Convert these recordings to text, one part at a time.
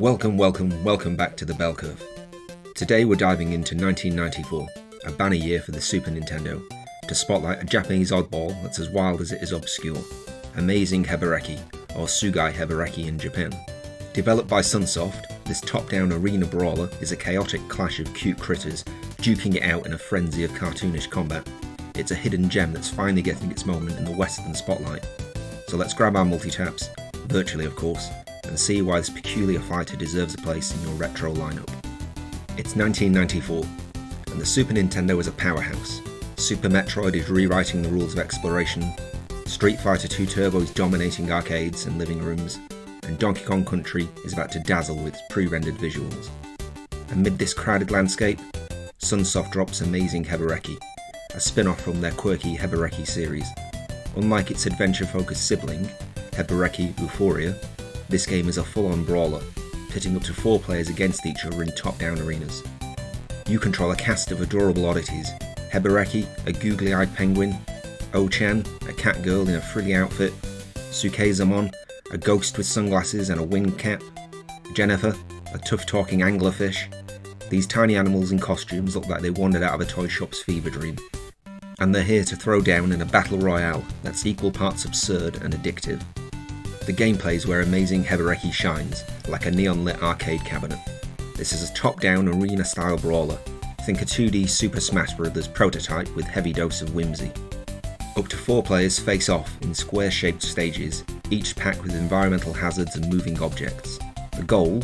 Welcome back to the Bell Curve. Today we're diving into 1994, a banner year for the Super Nintendo, to spotlight a Japanese oddball that's as wild as it is obscure, Amazing Hebereke, or Sugoi Hebereke in Japan. Developed by Sunsoft, this top-down arena brawler is a chaotic clash of cute critters duking it out in a frenzy of cartoonish combat. It's a hidden gem that's finally getting its moment in the Western spotlight. So let's grab our multi-taps, virtually of course, and see why this peculiar fighter deserves a place in your retro lineup. It's 1994, and the Super Nintendo is a powerhouse. Super Metroid is rewriting the rules of exploration, Street Fighter II Turbo is dominating arcades and living rooms, and Donkey Kong Country is about to dazzle with its pre-rendered visuals. Amid this crowded landscape, Sunsoft drops Amazing Hebereke, a spin-off from their quirky Hebereke series. Unlike its adventure-focused sibling, Hebereke Euphoria, this game is a full-on brawler, pitting up to 4 players against each other in top-down arenas. You control a cast of adorable oddities: Hebereke, a googly-eyed penguin; O-chan, a cat girl in a frilly outfit; Sukeizamon, a ghost with sunglasses and a winged cap; Jennifer, a tough-talking anglerfish. These tiny animals in costumes look like they wandered out of a toy shop's fever dream. And they're here to throw down in a battle royale that's equal parts absurd and addictive. The gameplay is where Amazing Hebereke shines, like a neon-lit arcade cabinet. This is a top-down arena-style brawler. Think a 2D Super Smash Bros. Prototype with heavy dose of whimsy. Up to 4 players face off in square-shaped stages, each packed with environmental hazards and moving objects. The goal?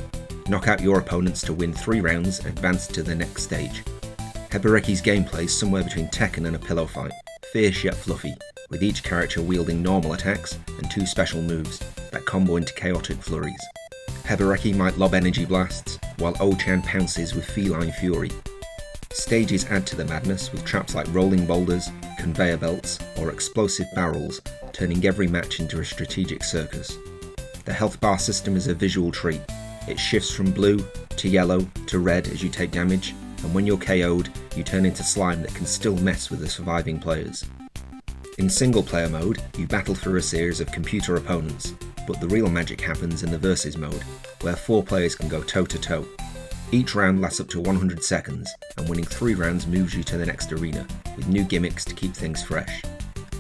Knock out your opponents to win 3 rounds and advance to the next stage. Hebereke's gameplay is somewhere between Tekken and a pillow fight, fierce yet fluffy, with each character wielding normal attacks and 2 special moves that combo into chaotic flurries. Hebereke might lob energy blasts, while O-chan pounces with feline fury. Stages add to the madness with traps like rolling boulders, conveyor belts, or explosive barrels, turning every match into a strategic circus. The health bar system is a visual treat. It shifts from blue to yellow to red as you take damage, and when you're KO'd, you turn into slime that can still mess with the surviving players. In single-player mode, you battle through a series of computer opponents, but the real magic happens in the versus mode, where 4 players can go toe-to-toe. Each round lasts up to 100 seconds, and winning 3 rounds moves you to the next arena, with new gimmicks to keep things fresh.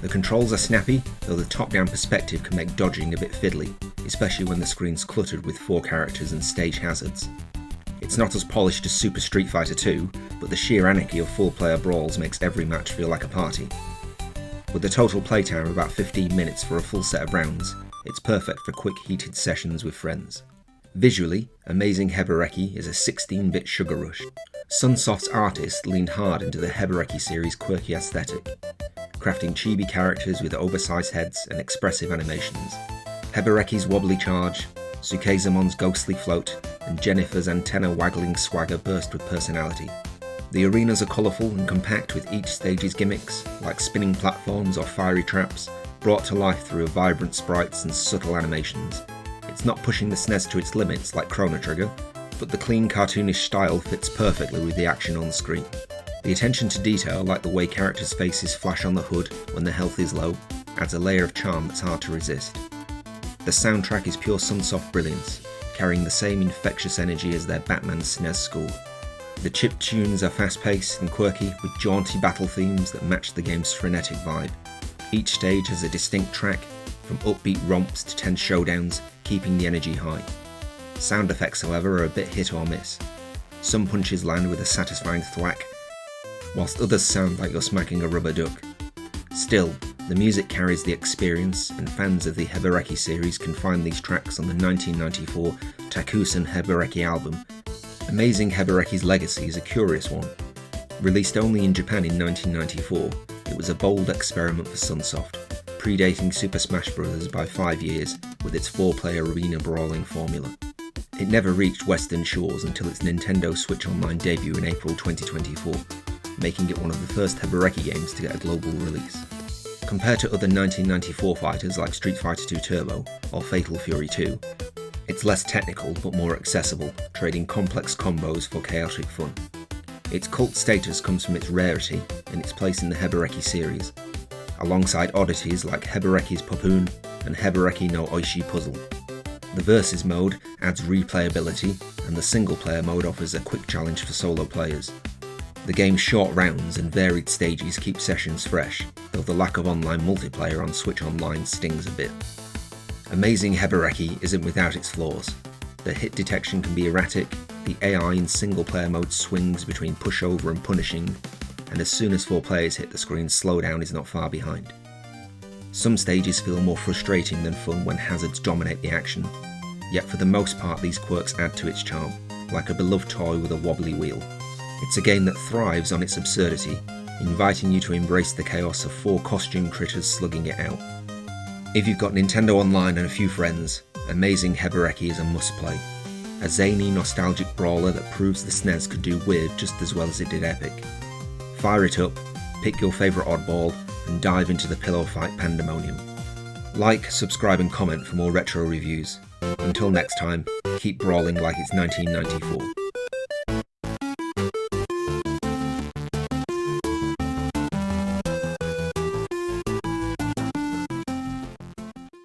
The controls are snappy, though the top-down perspective can make dodging a bit fiddly, especially when the screen's cluttered with 4 characters and stage hazards. It's not as polished as Super Street Fighter II, but the sheer anarchy of 4-player brawls makes every match feel like a party. With a total playtime of about 15 minutes for a full set of rounds, it's perfect for quick heated sessions with friends. Visually, Amazing Hebereke is a 16-bit sugar rush. Sunsoft's artists leaned hard into the Hebereke series' quirky aesthetic, crafting chibi characters with oversized heads and expressive animations. Hebereke's wobbly charge, Sukeizamon's ghostly float, and Jennifer's antenna-waggling swagger burst with personality. The arenas are colourful and compact, with each stage's gimmicks, like spinning platforms or fiery traps, brought to life through vibrant sprites and subtle animations. It's not pushing the SNES to its limits like Chrono Trigger, but the clean cartoonish style fits perfectly with the action on the screen. The attention to detail, like the way characters' faces flash on the hood when their health is low, adds a layer of charm that's hard to resist. The soundtrack is pure Sunsoft brilliance, carrying the same infectious energy as their Batman SNES score. The chip tunes are fast-paced and quirky, with jaunty battle themes that match the game's frenetic vibe. Each stage has a distinct track, from upbeat romps to tense showdowns, keeping the energy high. Sound effects, however, are a bit hit or miss. Some punches land with a satisfying thwack, whilst others sound like you're smacking a rubber duck. Still, the music carries the experience, and fans of the Hebereke series can find these tracks on the 1994 Takusan Hebereke album. Amazing Hebereke's legacy is a curious one. Released only in Japan in 1994, it was a bold experiment for Sunsoft, predating Super Smash Bros. By 5 years with its 4-player arena brawling formula. It never reached Western shores until its Nintendo Switch Online debut in April 2024, making it one of the first Hebereke games to get a global release. Compared to other 1994 fighters like Street Fighter II Turbo or Fatal Fury 2, it's less technical but more accessible, trading complex combos for chaotic fun. Its cult status comes from its rarity and its place in the Hebereke series, alongside oddities like Hebereke's Poppoon and Hebereke no Oishi Puzzle. The Versus mode adds replayability, and the single player mode offers a quick challenge for solo players. The game's short rounds and varied stages keep sessions fresh, though the lack of online multiplayer on Switch Online stings a bit. Amazing Hebereke isn't without its flaws. The hit detection can be erratic, the AI in single player mode swings between pushover and punishing, and as soon as 4 players hit the screen, slowdown is not far behind. Some stages feel more frustrating than fun when hazards dominate the action, yet for the most part these quirks add to its charm, like a beloved toy with a wobbly wheel. It's a game that thrives on its absurdity, inviting you to embrace the chaos of 4 costume critters slugging it out. If you've got Nintendo Online and a few friends, Amazing Hebereke is a must-play. A zany, nostalgic brawler that proves the SNES could do weird just as well as it did epic. Fire it up, pick your favourite oddball, and dive into the pillow fight pandemonium. Like, subscribe and comment for more retro reviews. Until next time, keep brawling like it's 1994.